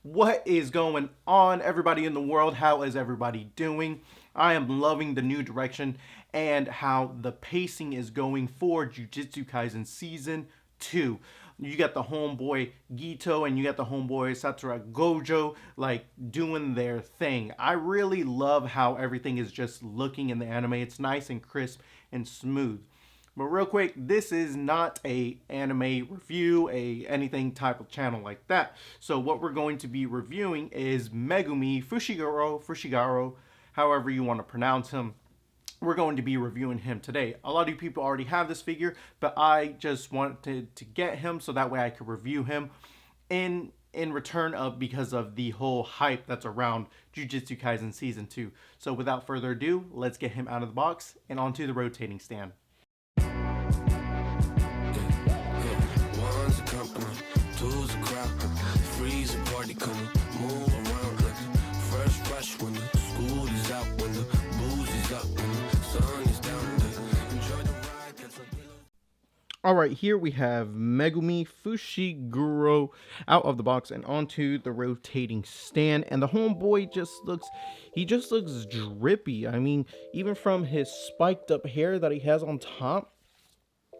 What is going on, everybody in the world? How is everybody doing? I am loving the new direction and how the pacing is going for Jujutsu Kaisen Season 2. You got the homeboy Geto and you got the homeboy Satura Gojo like doing their thing. I really love how everything is just looking in the anime. It's nice and crisp and smooth. But real quick, this is not a anime review, a anything type of channel like that. So what we're going to be reviewing is Megumi Fushiguro, however you want to pronounce him. We're going to be reviewing him today. A lot of you people already have this figure, but I just wanted to get him so that way I could review him in return of because of the whole hype that's around Jujutsu Kaisen Season 2. So without further ado, let's get him out of the box and onto the rotating stand. All right, here we have Megumi Fushiguro out of the box and onto the rotating stand. And the homeboy just looks drippy. I mean, even from his spiked up hair that he has on top,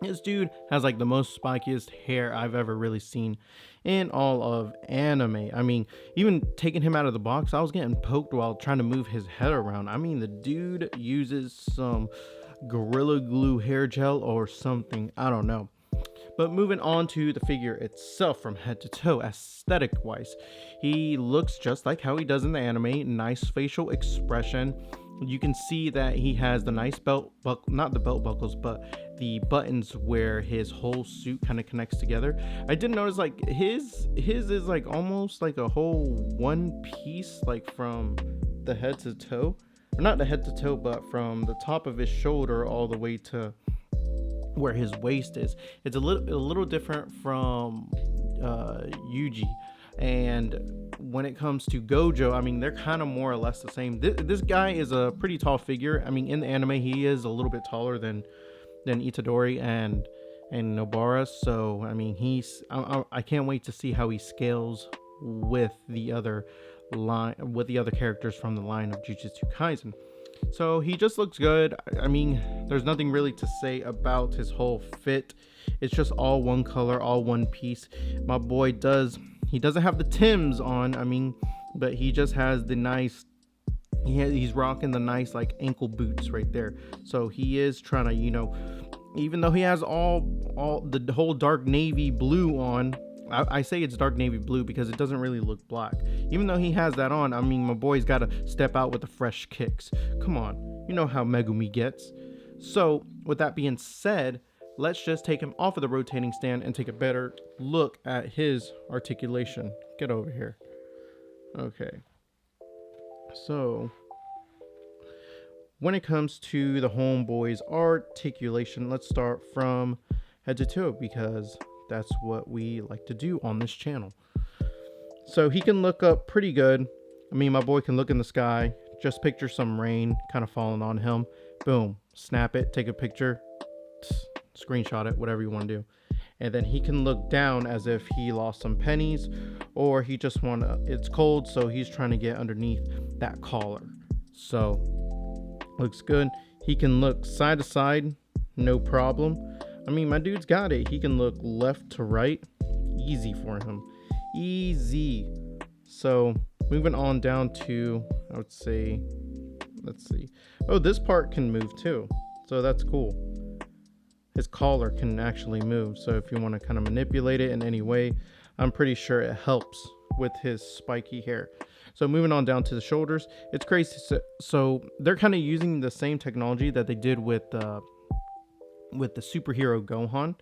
this dude has like the most spikiest hair I've ever really seen in all of anime. I mean, even taking him out of the box, I was getting poked while trying to move his head around. I mean, the dude uses some Gorilla Glue hair gel or something. I don't know. But moving on to the figure itself from head to toe, aesthetic wise, he looks just like how he does in the anime. Nice facial expression. You can see that he has the nice belt buckle, not the belt buckles, but the buttons where his whole suit kind of connects together. I did notice like his is like almost like a whole one piece, like from the head to toe, or not the head to toe, but from the top of his shoulder all the way to where his waist is. It's a little different from Yuji. And when it comes to Gojo, I mean, they're kind of more or less the same. This guy is a pretty tall figure. I mean, in the anime, he is a little bit taller than Itadori and Nobara. So, I mean, I can't wait to see how he scales with the other characters from the line of Jujutsu Kaisen. So he just looks good. I mean, there's nothing really to say about his whole fit. It's just all one color, all one piece. My boy he doesn't have the Tims on, I mean, but he just has the nice, he's rocking the nice like ankle boots right there. So he is trying to, you know, even though he has all the whole dark navy blue on, I say it's dark navy blue because it doesn't really look black. Even though he has that on, I mean, my boy's got to step out with the fresh kicks. Come on, you know how Megumi gets. So with that being said, let's just take him off of the rotating stand and take a better look at his articulation. Get over here. Okay. So when it comes to the homeboy's articulation, let's start from head to toe because that's what we like to do on this channel. So he can look up pretty good. I mean, my boy can look in the sky. Just picture some rain kind of falling on him. Boom. Snap it. Take a picture. Screenshot it. Whatever you want to do. And then he can look down as if he lost some pennies. Or he just it's cold, so he's trying to get underneath that collar. So, looks good. He can look side to side. No problem. I mean, my dude's got it. He can look left to right. Easy for him. Easy. So, moving on down to, I would say, let's see. Oh, this part can move too. So, that's cool. His collar can actually move. So, if you want to kind of manipulate it in any way, I'm pretty sure it helps with his spiky hair. So, moving on down to the shoulders. It's crazy. So they're kind of using the same technology that they did with the superhero Gohan,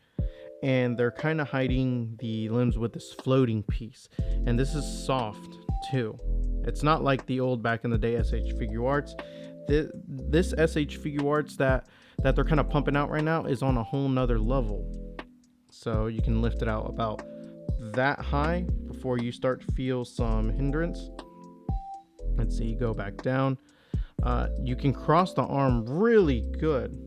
and they're kind of hiding the limbs with this floating piece, and this is soft too. It's not like the old back in the day S.h.Figuarts. This S.h.Figuarts that they're kind of pumping out right now is on a whole nother level. So you can lift it out about that high before you start to feel some hindrance. Let's see, go back down. You can cross the arm really good.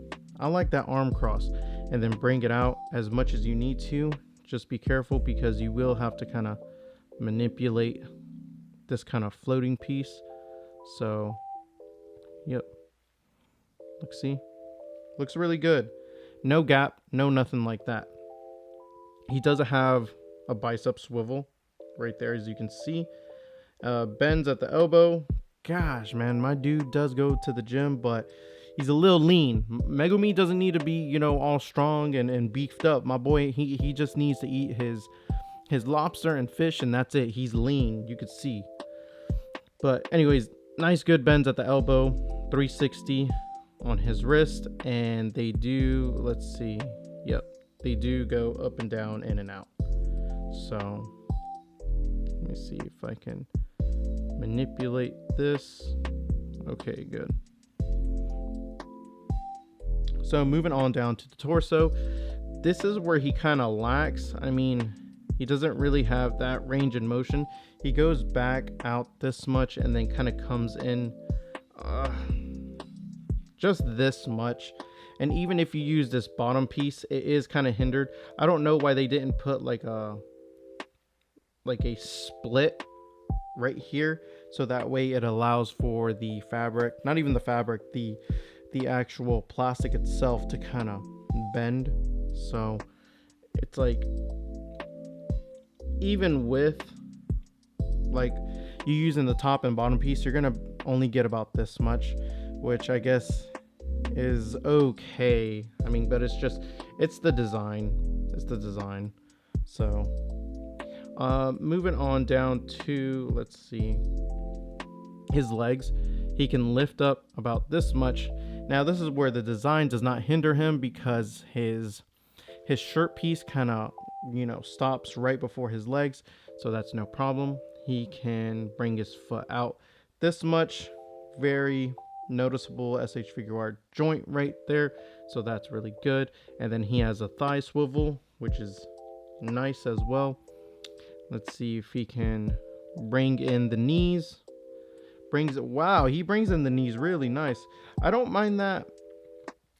I like that arm cross, and then bring it out as much as you need to. Just be careful because you will have to kind of manipulate this kind of floating piece. So, yep. See, looks really good. No gap, no nothing like that. He doesn't have a bicep swivel right there, as you can see. Bends at the elbow. Gosh, man, my dude does go to the gym, but he's a little lean. Megumi doesn't need to be, you know, all strong and beefed up. My boy, he just needs to eat his lobster and fish, and that's it. He's lean, you could see. But anyways, nice good bends at the elbow. 360 on his wrist, and they do, let's see, yep, they do go up and down, in and out. So let me see if I can manipulate this. Okay, good. So moving on down to the torso, this is where he kind of lacks. I mean, he doesn't really have that range in motion. He goes back out this much and then kind of comes in just this much. And even if you use this bottom piece, it is kind of hindered. I don't know why they didn't put like a split right here, so that way it allows for the fabric, not even the fabric, the actual plastic itself to kind of bend. So it's like, even with like you using the top and bottom piece, you're gonna only get about this much, which I guess is okay. I mean, but it's the design. So moving on down to, let's see, his legs. He can lift up about this much. Now this is where the design does not hinder him, because his shirt piece kind of, you know, stops right before his legs, so that's no problem. He can bring his foot out this much. Very noticeable S.h.Figuarts joint right there, so that's really good. And then he has a thigh swivel, which is nice as well. Let's see if he can bring in the knees. Wow, he brings in the knees really nice. I don't mind that.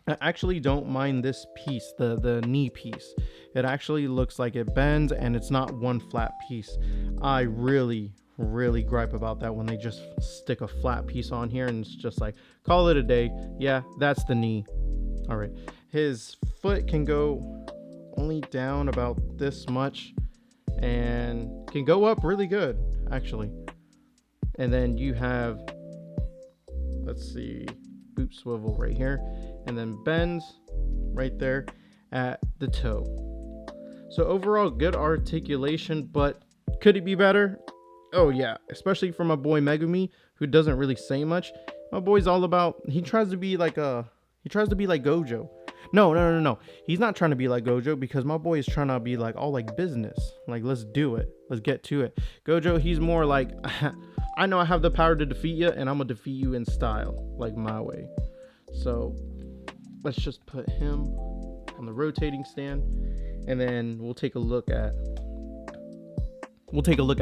I actually don't mind this piece, the knee piece. It actually looks like it bends, and it's not one flat piece. I really gripe about that when they just stick a flat piece on here and it's just like, call it a day. Yeah, that's the knee. All right, his foot can go only down about this much and can go up really good, actually. And then you have, let's see, boot swivel right here, and then bends right there at the toe. So overall, good articulation, but could it be better? Oh yeah, especially for my boy Megumi, who doesn't really say much. My boy's all about, he tries to be like Gojo. No. He's not trying to be like Gojo, because my boy is trying to be like all like business. Like, let's do it. Let's get to it. Gojo, he's more like, I know I have the power to defeat you, and I'm gonna defeat you in style, like my way. So let's just put him on the rotating stand, and then we'll take a look at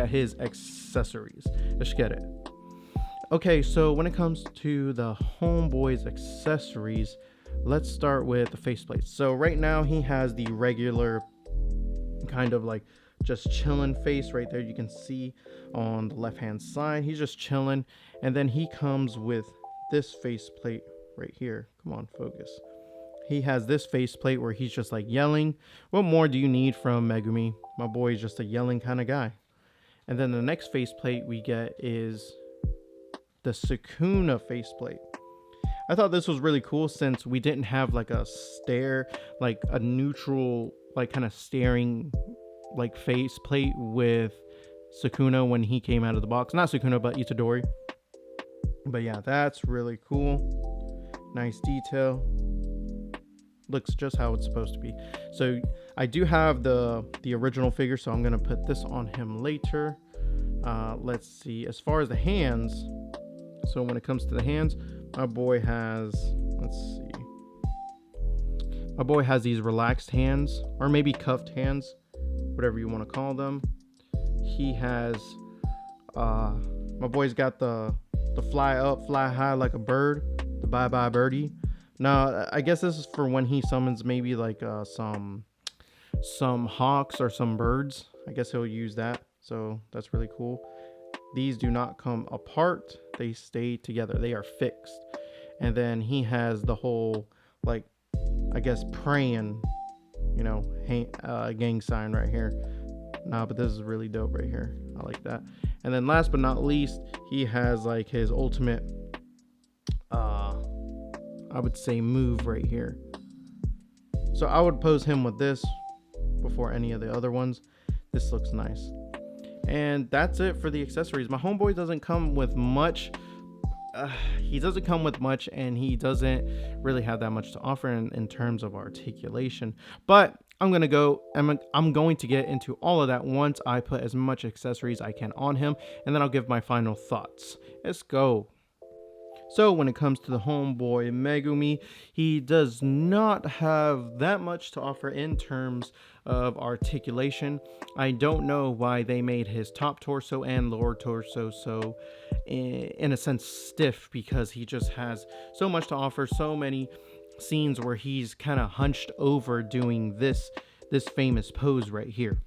his accessories. Let's get it. Okay, so when it comes to the homeboy's accessories, let's start with the faceplate. So right now he has the regular kind of like just chilling face right there. You can see on the left hand side, he's just chilling. And then he comes with this faceplate right here. Come on, focus. He has this faceplate where he's just like yelling. What more do you need from Megumi? My boy is just a yelling kind of guy. And then the next faceplate we get is the Sukuna faceplate. I thought this was really cool, since we didn't have like a stare, like a neutral, like kind of staring like faceplate with Sukuna when he came out of the box. Not Sukuna, but Itadori. But yeah, that's really cool. Nice detail. Looks just how it's supposed to be. So I do have the original figure, so I'm gonna put this on him later. Let's see, as far as the hands, so when it comes to the hands, my boy has, let's see, my boy has these relaxed hands, or maybe cuffed hands, whatever you want to call them. He has my boy's got the fly up, fly high like a bird, the bye birdie. Now I guess this is for when he summons maybe like some hawks or some birds. I guess he'll use that, so that's really cool. These do not come apart. They stay together. They are fixed. And then he has the whole, like, I guess, praying, you know, gang sign right here. Nah, but this is really dope right here. I like that. And then last but not least, he has like his ultimate, I would say, move right here. So I would pose him with this before any of the other ones. This looks nice. And that's it for the accessories. My homeboy doesn't come with much. He doesn't come with much, and he doesn't really have that much to offer in terms of articulation. But I'm going to get into all of that once I put as much accessories I can on him, and then I'll give my final thoughts. Let's go. So when it comes to the homeboy Megumi, he does not have that much to offer in terms of articulation. I don't know why they made his top torso and lower torso so, in a sense, stiff, because he just has so much to offer, so many scenes where he's kind of hunched over doing this famous pose right here.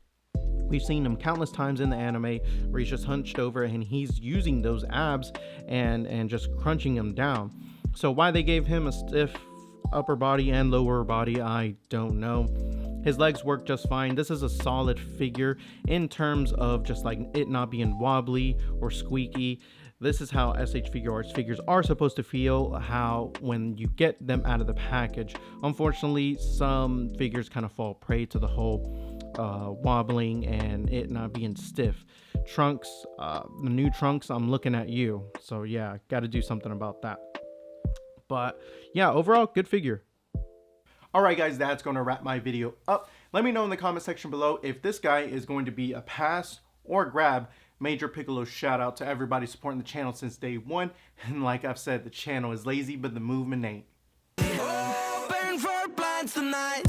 We've seen him countless times in the anime where he's just hunched over and he's using those abs and just crunching them down. So why they gave him a stiff upper body and lower body, I don't know. His legs work just fine. This is a solid figure in terms of just like it not being wobbly or squeaky. This is how S.h.Figuarts figures are supposed to feel, how when you get them out of the package. Unfortunately, some figures kind of fall prey to the whole wobbling and it not being stiff. Trunks, the new Trunks, I'm looking at you. So yeah, got to do something about that. But yeah, overall, good figure. Alright guys, that's going to wrap my video up. Let me know in the comment section below if this guy is going to be a pass or grab. Major Piccolo shout out to everybody supporting the channel since day one. And like I've said, the channel is lazy, but the movement ain't. Open for plans tonight.